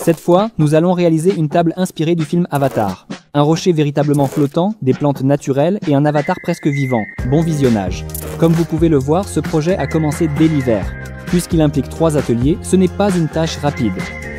Cette fois, nous allons réaliser une table inspirée du film Avatar. Un rocher véritablement flottant, des plantes naturelles et un avatar presque vivant. Bon visionnage. Comme vous pouvez le voir, ce projet a commencé dès l'hiver. Puisqu'il implique 3 ateliers, ce n'est pas une tâche rapide.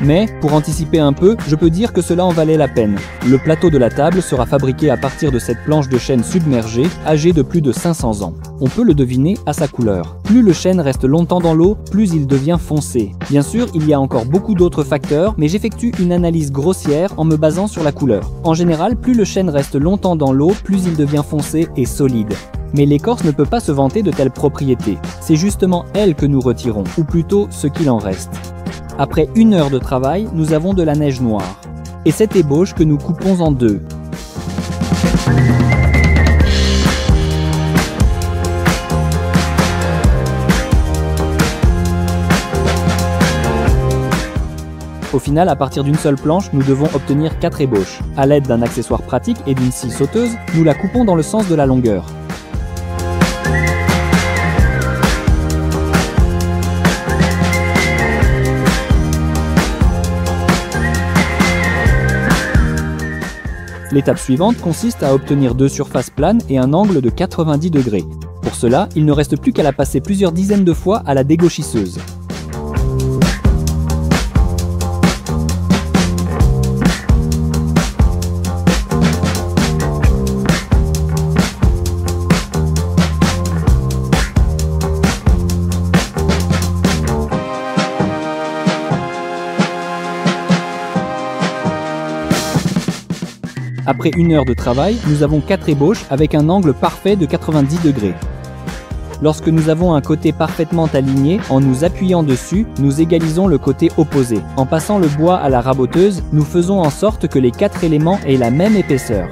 Mais, pour anticiper un peu, je peux dire que cela en valait la peine. Le plateau de la table sera fabriqué à partir de cette planche de chêne submergée, âgée de plus de 500 ans. On peut le deviner à sa couleur. Plus le chêne reste longtemps dans l'eau, plus il devient foncé. Bien sûr, il y a encore beaucoup d'autres facteurs, mais j'effectue une analyse grossière en me basant sur la couleur. En général, plus le chêne reste longtemps dans l'eau, plus il devient foncé et solide. Mais l'écorce ne peut pas se vanter de telles propriétés. C'est justement elle que nous retirons, ou plutôt ce qu'il en reste. Après 1 heure de travail, nous avons de la neige noire. Et cette ébauche que nous coupons en 2. Au final, à partir d'une seule planche, nous devons obtenir 4 ébauches. À l'aide d'un accessoire pratique et d'une scie sauteuse, nous la coupons dans le sens de la longueur. L'étape suivante consiste à obtenir 2 surfaces planes et un angle de 90 degrés. Pour cela, il ne reste plus qu'à la passer plusieurs dizaines de fois à la dégauchisseuse. Après 1 heure de travail, nous avons 4 ébauches avec un angle parfait de 90 degrés. Lorsque nous avons un côté parfaitement aligné, en nous appuyant dessus, nous égalisons le côté opposé. En passant le bois à la raboteuse, nous faisons en sorte que les 4 éléments aient la même épaisseur.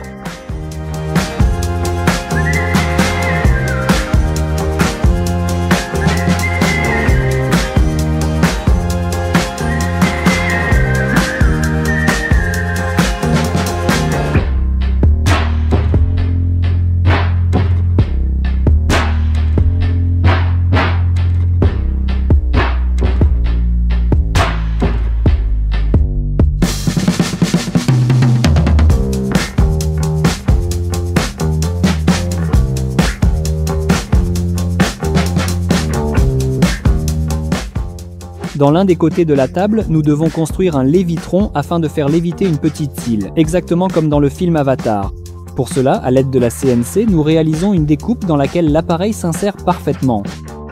Dans l'un des côtés de la table, nous devons construire un lévitron afin de faire léviter une petite île, exactement comme dans le film Avatar. Pour cela, à l'aide de la CNC, nous réalisons une découpe dans laquelle l'appareil s'insère parfaitement.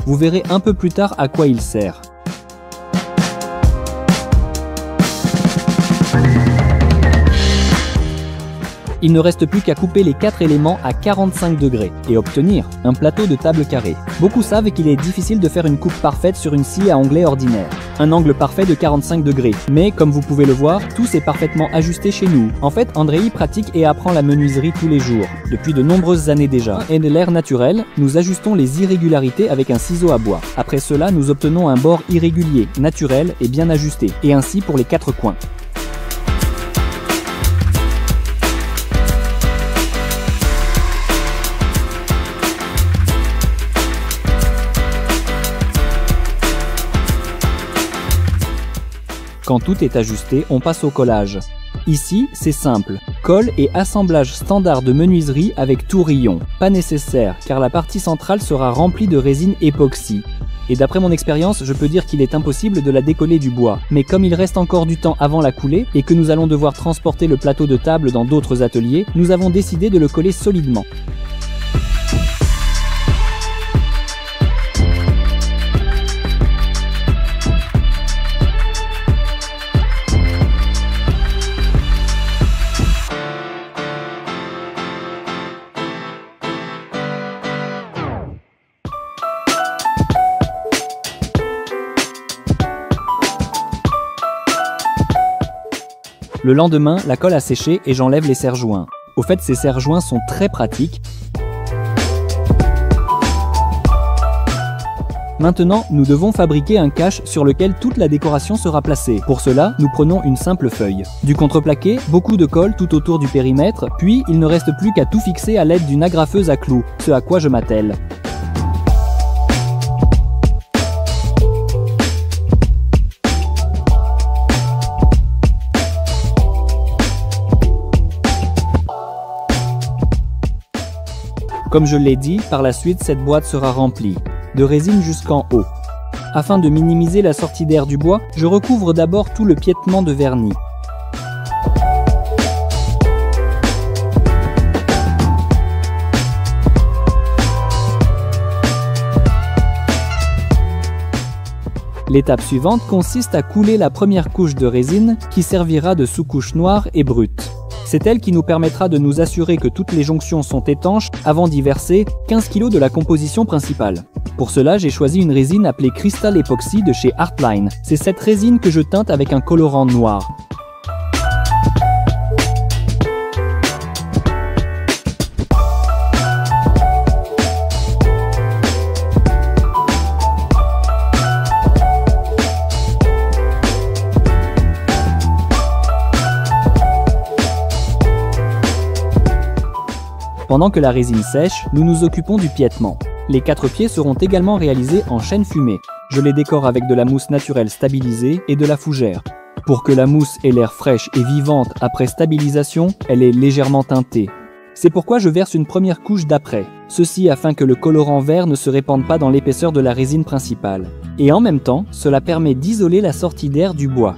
Vous verrez un peu plus tard à quoi il sert. Il ne reste plus qu'à couper les 4 éléments à 45 degrés et obtenir un plateau de table carré. Beaucoup savent qu'il est difficile de faire une coupe parfaite sur une scie à onglet ordinaire. Un angle parfait de 45 degrés. Mais comme vous pouvez le voir, tout s'est parfaitement ajusté chez nous. En fait, Andrei pratique et apprend la menuiserie tous les jours, depuis de nombreuses années déjà. Et de l'air naturel, nous ajustons les irrégularités avec un ciseau à bois. Après cela, nous obtenons un bord irrégulier, naturel et bien ajusté. Et ainsi pour les 4 coins. Quand tout est ajusté, on passe au collage. Ici, c'est simple. Colle et assemblage standard de menuiserie avec tourillon. Pas nécessaire, car la partie centrale sera remplie de résine époxy. Et d'après mon expérience, je peux dire qu'il est impossible de la décoller du bois. Mais comme il reste encore du temps avant la coulée, et que nous allons devoir transporter le plateau de table dans d'autres ateliers, nous avons décidé de le coller solidement. Le lendemain, la colle a séché et j'enlève les serre-joints. Au fait, ces serre-joints sont très pratiques. Maintenant, nous devons fabriquer un cache sur lequel toute la décoration sera placée. Pour cela, nous prenons une simple feuille. Du contreplaqué, beaucoup de colle tout autour du périmètre, puis il ne reste plus qu'à tout fixer à l'aide d'une agrafeuse à clous, ce à quoi je m'attelle. Comme je l'ai dit, par la suite, cette boîte sera remplie de résine jusqu'en haut. Afin de minimiser la sortie d'air du bois, je recouvre d'abord tout le piétement de vernis. L'étape suivante consiste à couler la première couche de résine qui servira de sous-couche noire et brute. C'est elle qui nous permettra de nous assurer que toutes les jonctions sont étanches avant d'y verser 15 kg de la composition principale. Pour cela, j'ai choisi une résine appelée Crystal Epoxy de chez Artline. C'est cette résine que je teinte avec un colorant noir. Pendant que la résine sèche, nous nous occupons du piétement. Les 4 pieds seront également réalisés en chêne fumé. Je les décore avec de la mousse naturelle stabilisée et de la fougère. Pour que la mousse ait l'air fraîche et vivante après stabilisation, elle est légèrement teintée. C'est pourquoi je verse une première couche d'après. Ceci afin que le colorant vert ne se répande pas dans l'épaisseur de la résine principale. Et en même temps, cela permet d'isoler la sortie d'air du bois.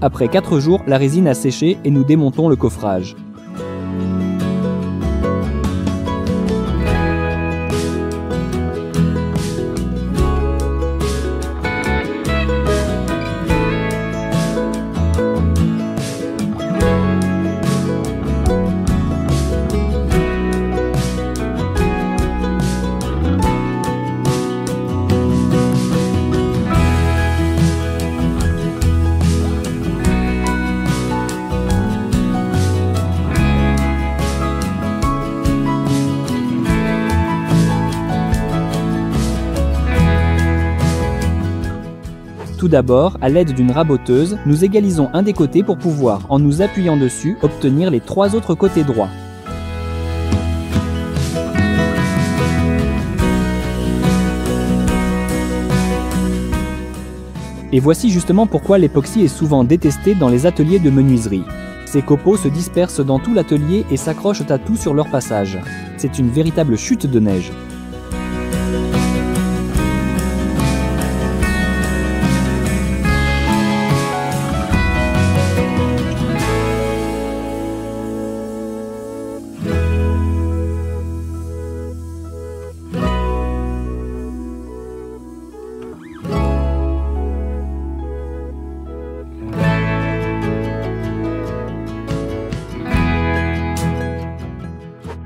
Après 4 jours, la résine a séché et nous démontons le coffrage. Tout d'abord, à l'aide d'une raboteuse, nous égalisons un des côtés pour pouvoir, en nous appuyant dessus, obtenir les 3 autres côtés droits. Et voici justement pourquoi l'époxy est souvent détesté dans les ateliers de menuiserie. Ces copeaux se dispersent dans tout l'atelier et s'accrochent à tout sur leur passage. C'est une véritable chute de neige.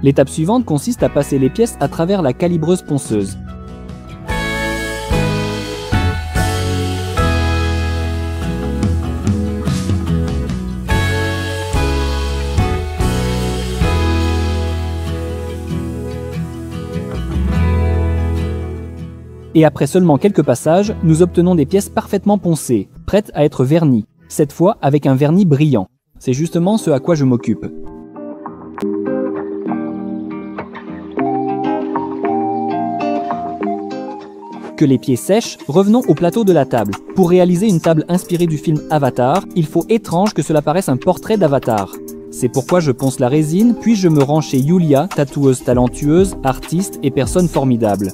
L'étape suivante consiste à passer les pièces à travers la calibreuse ponceuse. Et après seulement quelques passages, nous obtenons des pièces parfaitement poncées, prêtes à être vernies, cette fois avec un vernis brillant. C'est justement ce à quoi je m'occupe. Que les pieds sèchent, revenons au plateau de la table. Pour réaliser une table inspirée du film Avatar, il faut étrange que cela paraisse un portrait d'Avatar. C'est pourquoi je ponce la résine, puis je me rends chez Yulia, tatoueuse talentueuse, artiste et personne formidable.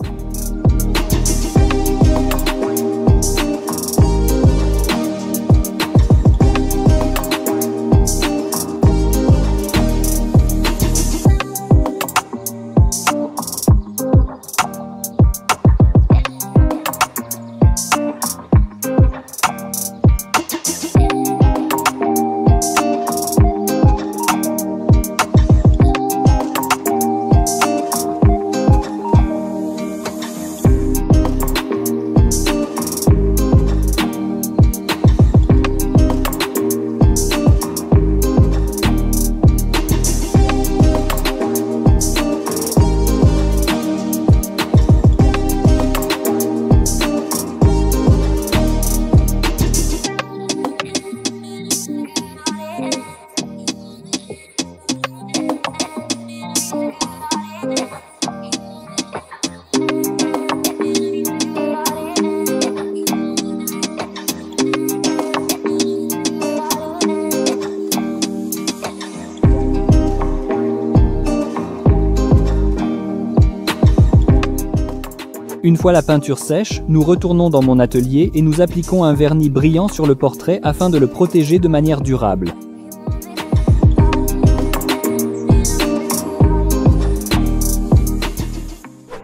Une fois la peinture sèche, nous retournons dans mon atelier et nous appliquons un vernis brillant sur le portrait afin de le protéger de manière durable.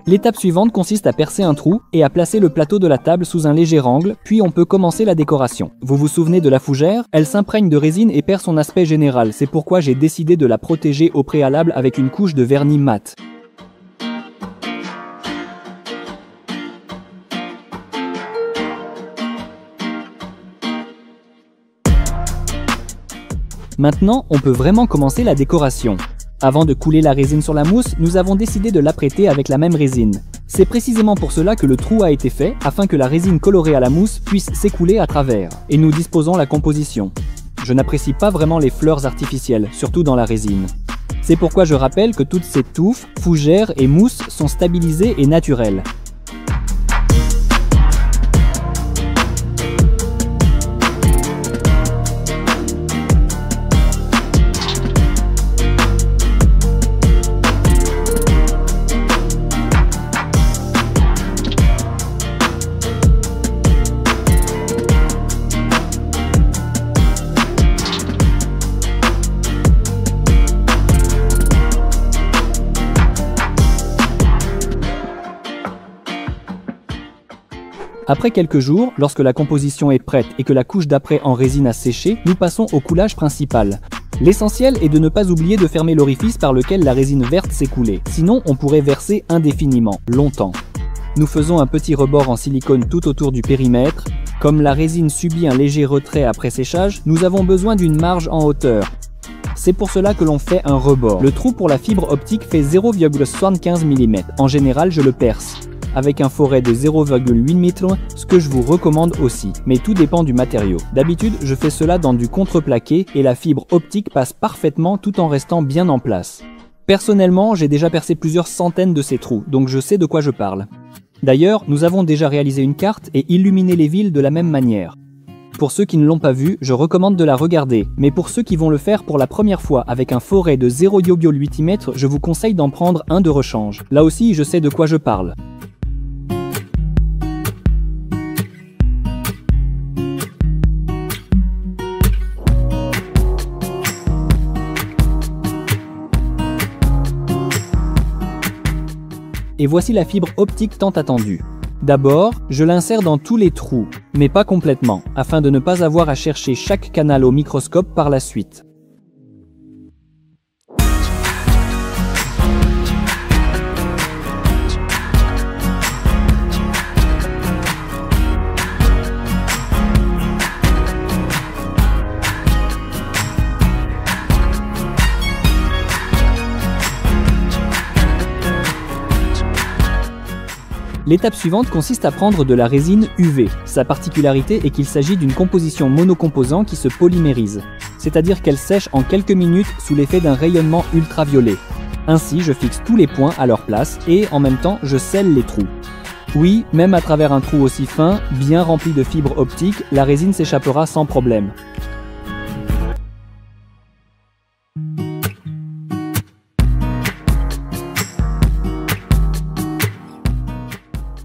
L'étape suivante consiste à percer un trou et à placer le plateau de la table sous un léger angle, puis on peut commencer la décoration. Vous vous souvenez de la fougère? Elle s'imprègne de résine et perd son aspect général, c'est pourquoi j'ai décidé de la protéger au préalable avec une couche de vernis mat. Maintenant, on peut vraiment commencer la décoration. Avant de couler la résine sur la mousse, nous avons décidé de l'apprêter avec la même résine. C'est précisément pour cela que le trou a été fait, afin que la résine colorée à la mousse puisse s'écouler à travers. Et nous disposons la composition. Je n'apprécie pas vraiment les fleurs artificielles, surtout dans la résine. C'est pourquoi je rappelle que toutes ces touffes, fougères et mousses sont stabilisées et naturelles. Après quelques jours, lorsque la composition est prête et que la couche d'après en résine a séché, nous passons au coulage principal. L'essentiel est de ne pas oublier de fermer l'orifice par lequel la résine verte s'est coulée, sinon on pourrait verser indéfiniment, longtemps. Nous faisons un petit rebord en silicone tout autour du périmètre. Comme la résine subit un léger retrait après séchage, nous avons besoin d'une marge en hauteur. C'est pour cela que l'on fait un rebord. Le trou pour la fibre optique fait 0,75 mm. En général, je le perce avec un forêt de 0,8 mm, ce que je vous recommande aussi, mais tout dépend du matériau. D'habitude, je fais cela dans du contreplaqué et la fibre optique passe parfaitement tout en restant bien en place. Personnellement, j'ai déjà percé plusieurs centaines de ces trous, donc je sais de quoi je parle. D'ailleurs, nous avons déjà réalisé une carte et illuminé les villes de la même manière. Pour ceux qui ne l'ont pas vue, je recommande de la regarder, mais pour ceux qui vont le faire pour la première fois avec un forêt de 0,8 mm, je vous conseille d'en prendre un de rechange. Là aussi, je sais de quoi je parle. Et voici la fibre optique tant attendue. D'abord, je l'insère dans tous les trous, mais pas complètement, afin de ne pas avoir à chercher chaque canal au microscope par la suite. L'étape suivante consiste à prendre de la résine UV. Sa particularité est qu'il s'agit d'une composition monocomposant qui se polymérise, c'est-à-dire qu'elle sèche en quelques minutes sous l'effet d'un rayonnement ultraviolet. Ainsi, je fixe tous les points à leur place et, en même temps, je scelle les trous. Oui, même à travers un trou aussi fin, bien rempli de fibres optiques, la résine s'échappera sans problème.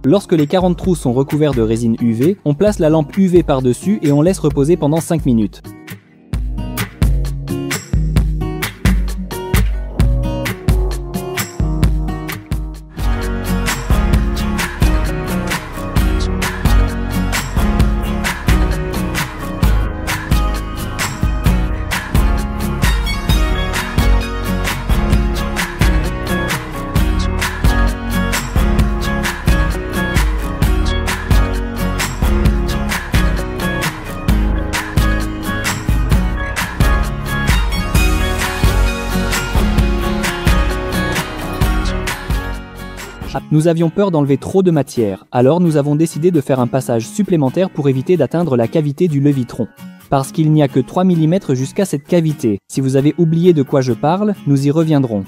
Lorsque les 40 trous sont recouverts de résine UV, on place la lampe UV par-dessus et on laisse reposer pendant 5 minutes. Nous avions peur d'enlever trop de matière, alors nous avons décidé de faire un passage supplémentaire pour éviter d'atteindre la cavité du levitron. Parce qu'il n'y a que 3 mm jusqu'à cette cavité. Si vous avez oublié de quoi je parle, nous y reviendrons.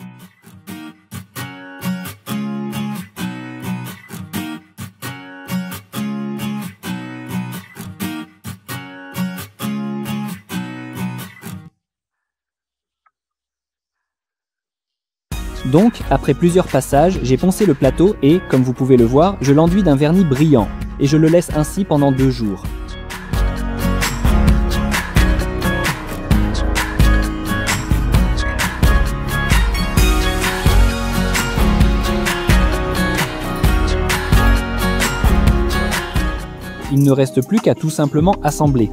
Donc, après plusieurs passages, j'ai poncé le plateau et, comme vous pouvez le voir, je l'enduis d'un vernis brillant. Et je le laisse ainsi pendant 2 jours. Il ne reste plus qu'à tout simplement assembler.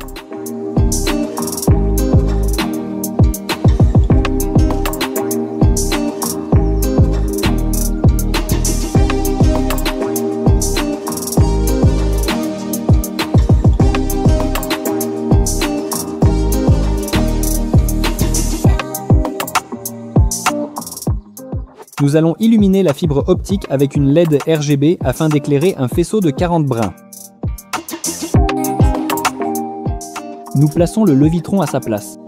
Nous allons illuminer la fibre optique avec une LED RGB afin d'éclairer un faisceau de 40 brins. Nous plaçons le levitron à sa place.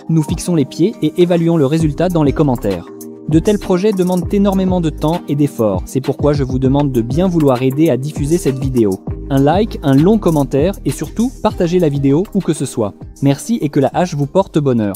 Nous fixons les pieds et évaluons le résultat dans les commentaires. De tels projets demandent énormément de temps et d'efforts, c'est pourquoi je vous demande de bien vouloir aider à diffuser cette vidéo. Un like, un long commentaire et surtout, partagez la vidéo où que ce soit. Merci et que la hache vous porte bonheur.